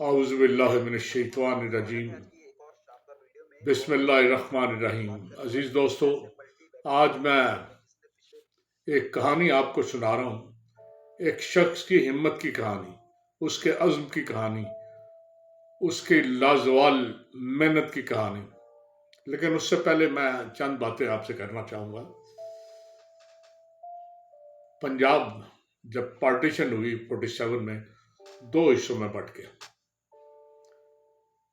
औज़ु बिल्लाहि मिनश्शैतानिर्रजीम बिस्मिल्लाहिर्रहमानिर्रहीम। अजीज़ दोस्तों, आज मैं एक कहानी आपको सुना रहा हूँ। एक शख्स की हिम्मत की कहानी, उसके अज़्म की कहानी, उसकी लाजवाल मेहनत की कहानी। लेकिन उससे पहले मैं चंद बातें आपसे करना चाहूँगा। पंजाब जब पार्टीशन हुई 47 में, दो हिस्सों में बंट गया।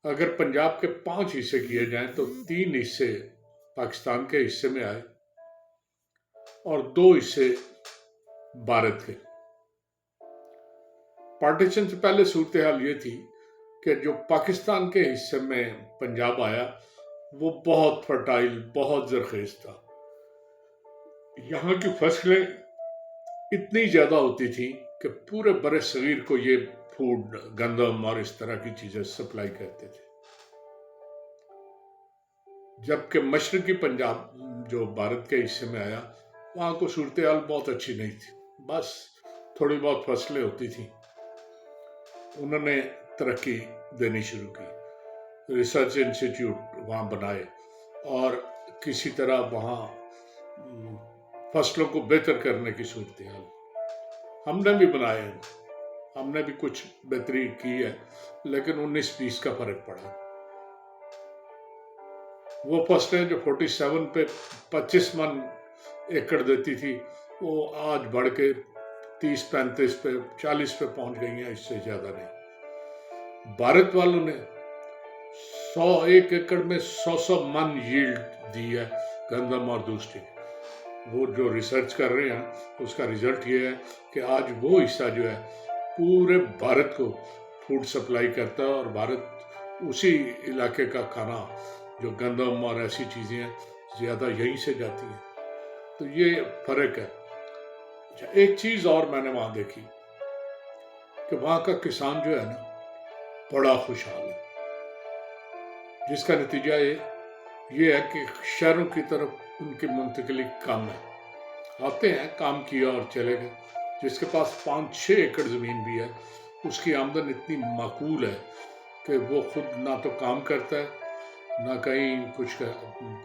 अगर पंजाब के 5 हिस्से किए जाएं तो 3 हिस्से पाकिस्तान के हिस्से में आए और 2 हिस्से भारत के। पार्टीशन से पहले सूरत हाल ये थी कि जो पाकिस्तान के हिस्से में पंजाब आया वो बहुत फर्टाइल, बहुत जरखेज था। यहाँ की फसलें इतनी ज्यादा होती थी कि पूरे बरे सगीर को ये फूड, गंदम और इस तरह की चीजें सप्लाई करते थे। जबकि मशरकी पंजाब जो भारत के हिस्से में आया, वहाँ को सूरत हाल बहुत अच्छी नहीं थी। बस थोड़ी बहुत फसलें होती थी। उन्होंने तरक्की देनी शुरू की, रिसर्च इंस्टीट्यूट वहाँ बनाए और किसी तरह वहाँ फसलों को बेहतर करने की सूरत हाल हमने भी बनाए हैं। हमने भी कुछ बेहतरी की है, लेकिन 19-20 का फर्क पड़ा। वो फसलें जो 47 पे 25 मन एकड़ देती थी, वो आज बढ़ के 30-35 पे 40 पे पहुंच गई हैं, इससे ज्यादा नहीं। भारत वालों ने 101 एकड़ में 100 मन यील्ड दी है, गंदम और दूसरी। वो जो रिसर्च कर रहे हैं उसका रिजल्ट ये है कि आज वो हिस्सा जो है पूरे भारत को फूड सप्लाई करता है और भारत उसी इलाके का खाना, जो गंदम और ऐसी चीजें हैं, ज्यादा यहीं से जाती हैं। तो ये फर्क है। अच्छा, एक चीज और मैंने वहां देखी कि वहां का किसान जो है ना, बड़ा खुशहाल है, जिसका नतीजा ये है कि शहरों की तरफ उनकी मुंतकिली कम है। आते हैं, काम किया और चले गए। जिसके पास 5-6 एकड़ जमीन भी है, उसकी आमदन इतनी माकूल है कि वो खुद ना तो काम करता है, ना कहीं कुछ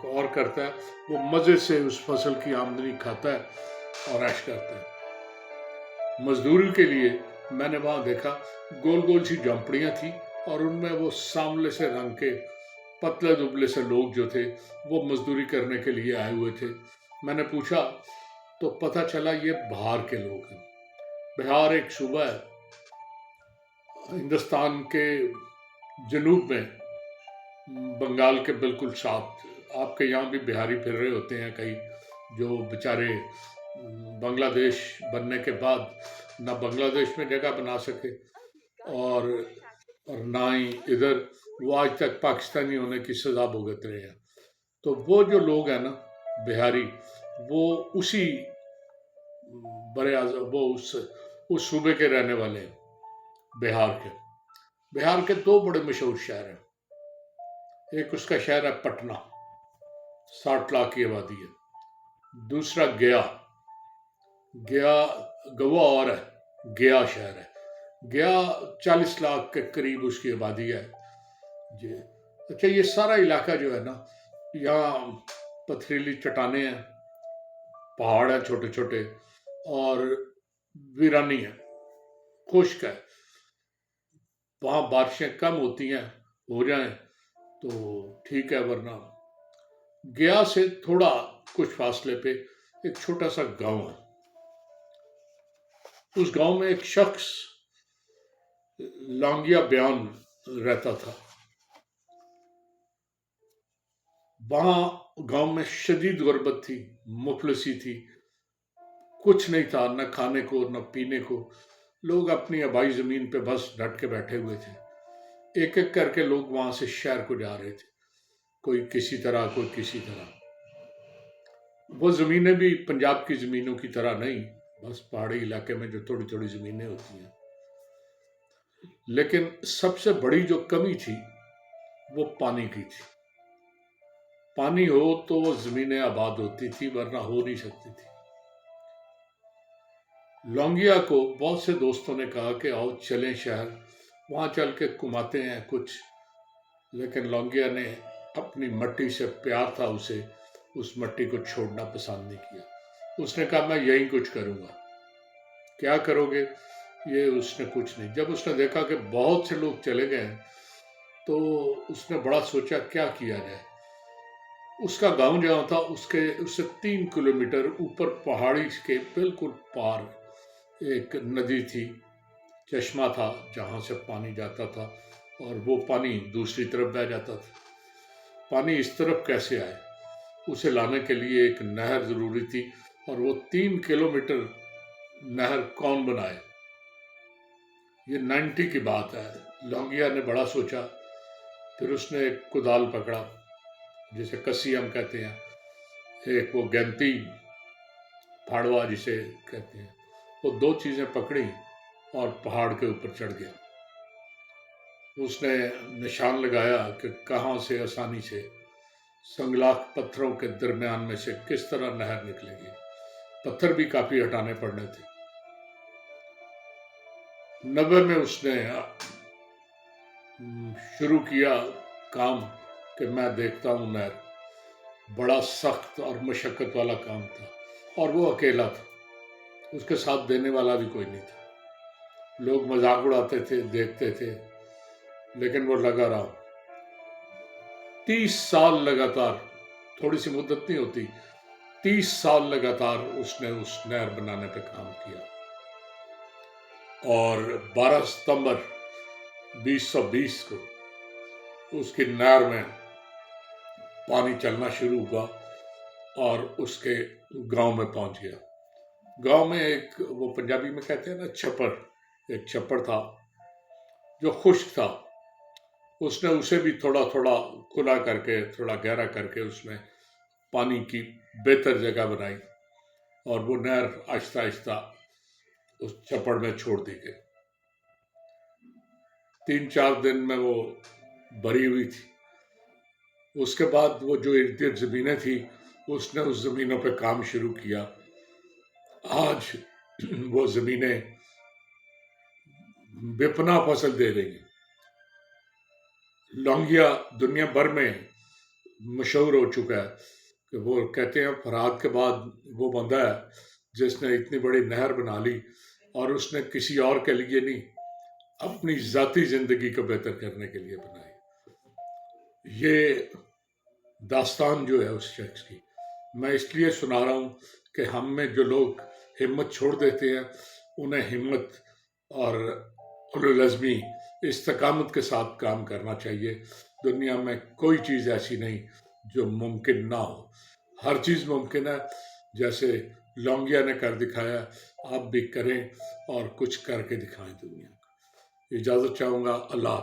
और करता है। वो मजे से उस फसल की आमदनी खाता है और ऐश करता है। मजदूरी के लिए मैंने वहां देखा, गोल गोल सी झोंपड़ियां थी और उनमें वो सांवले से रंग के पतले दुबले से लोग जो थे वो मजदूरी करने के लिए आए हुए थे। मैंने पूछा तो पता चला ये बिहार के लोग हैं। बिहार एक सूबा है हिंदुस्तान के जनूब में, बंगाल के बिल्कुल साथ। आपके यहाँ भी बिहारी फिर रहे होते हैं कई, जो बेचारे बांग्लादेश बनने के बाद ना बांग्लादेश में जगह बना सके और ना ही इधर, वो आज तक पाकिस्तानी होने की सजा भुगत रहे हैं। तो वो जो लोग हैं ना बिहारी, वो उसी वो उस सूबे के रहने वाले हैं, बिहार के 2 बड़े मशहूर शहर हैं। एक उसका शहर है पटना, 60 लाख की आबादी है। दूसरा गया गवा और है, गया शहर है। गया 40 लाख के करीब उसकी आबादी है जी। अच्छा, ये सारा इलाका जो है ना, यहाँ पथरीली चट्टाने हैं, पहाड़ है छोटे छोटे और वीरानी है, खुश्क है। वहां बारिशें कम होती हैं, हो जाएं तो ठीक है, वरना गया से थोड़ा कुछ फासले पे एक छोटा सा गांव है। उस गांव में एक शख्स लौंगिया बयान रहता था। वहां गांव में शदीद गुर्बत थी, मुफलिसी थी, कुछ नहीं था, न खाने को न पीने को। लोग अपनी आबाई जमीन पे बस डट के बैठे हुए थे। एक एक करके लोग वहां से शहर को जा रहे थे, कोई किसी तरह, कोई किसी तरह। वो जमीनें भी पंजाब की जमीनों की तरह नहीं, बस पहाड़ी इलाके में जो थोड़ी थोड़ी जमीनें होती हैं। लेकिन सबसे बड़ी जो कमी थी वो पानी की थी। पानी हो तो वो जमीनें आबाद होती थी, वरना हो नहीं सकती थी। लौंगिया को बहुत से दोस्तों ने कहा कि आओ चलें शहर وہاں چل کے کماتے ہیں کچھ، لیکن لونگیا نے اپنی مٹی سے پیار تھا اسے، اس مٹی کو چھوڑنا پسند نہیں کیا۔ اس نے کہا میں یہی کچھ کروں گا۔ کیا کرو گے؟ یہ اس نے کچھ نہیں۔ جب اس نے دیکھا کہ بہت سے لوگ چلے گئے ہیں تو اس نے بڑا سوچا کیا کیا جائے۔ اس کا گاؤں جہاں تھا اس سے 3 کلومیٹر اوپر پہاڑی کے بالکل پار ایک ندی تھی، چشمہ تھا جہاں سے پانی جاتا تھا، اور وہ پانی دوسری طرف بہہ جاتا تھا۔ پانی اس طرف کیسے آئے؟ اسے لانے کے لیے ایک نہر ضروری تھی، اور وہ 3 کلومیٹر نہر کون بنائے؟ یہ 90 کی بات ہے۔ لونگیا نے بڑا سوچا، پھر اس نے ایک کدال پکڑا جسے کسی ہم کہتے ہیں، ایک وہ گینتی پھاڑوا جسے کہتے ہیں، وہ 2 چیزیں پکڑی اور پہاڑ کے اوپر چڑھ گیا۔ اس نے نشان لگایا کہ کہاں سے آسانی سے سنگلاخ پتھروں کے درمیان میں سے کس طرح نہر نکلے گی۔ پتھر بھی کافی ہٹانے پڑنے تھے۔ 90 میں اس نے شروع کیا کام کہ میں دیکھتا ہوں نہر۔ بڑا سخت اور مشقت والا کام تھا، اور وہ اکیلا تھا، اس کے ساتھ دینے والا بھی کوئی نہیں تھا۔ لوگ مذاق اڑاتے تھے، دیکھتے تھے، لیکن وہ لگا رہا۔ 30 سال لگاتار، تھوڑی سی مدت نہیں ہوتی، 30 سال لگاتار اس نے اس نہر بنانے پہ کام کیا، اور 12 ستمبر 2020 کو اس کی نہر میں پانی چلنا شروع ہوا اور اس کے گاؤں میں پہنچ گیا۔ گاؤں میں ایک، وہ پنجابی میں کہتے ہیں نا چھپر، ایک چھپر تھا جو خشک تھا۔ اس نے اسے بھی تھوڑا تھوڑا کھلا کر کے، تھوڑا گہرا کر کے اس میں پانی کی بہتر جگہ بنائی، اور وہ نہر آہستہ آہستہ اس چھپڑ میں چھوڑ دی گئی۔ 3-4 دن میں وہ بھری ہوئی تھی۔ اس کے بعد وہ جو ارد گرد زمینیں تھیں، اس نے اس زمینوں پہ کام شروع کیا۔ آج وہ زمینیں بے پناہ فصل دے رہی ہیں۔ لونگیا دنیا بھر میں مشہور ہو چکا ہے کہ وہ کہتے ہیں فرات کے بعد وہ بندہ ہے جس نے اتنی بڑی نہر بنا لی، اور اس نے کسی اور کے لیے نہیں، اپنی ذاتی زندگی کو بہتر کرنے کے لیے بنائی۔ یہ داستان جو ہے اس شخص کی میں اس لیے سنا رہا ہوں کہ ہم میں جو لوگ ہمت چھوڑ دیتے ہیں، انہیں ہمت اور العزمی استقامت کے ساتھ کام کرنا چاہیے۔ دنیا میں کوئی چیز ایسی نہیں جو ممکن نہ ہو، ہر چیز ممکن ہے۔ جیسے لونگیا نے کر دکھایا، آپ بھی کریں اور کچھ کر کے دکھائیں دنیا کو۔ اجازت چاہوں گا۔ اللہ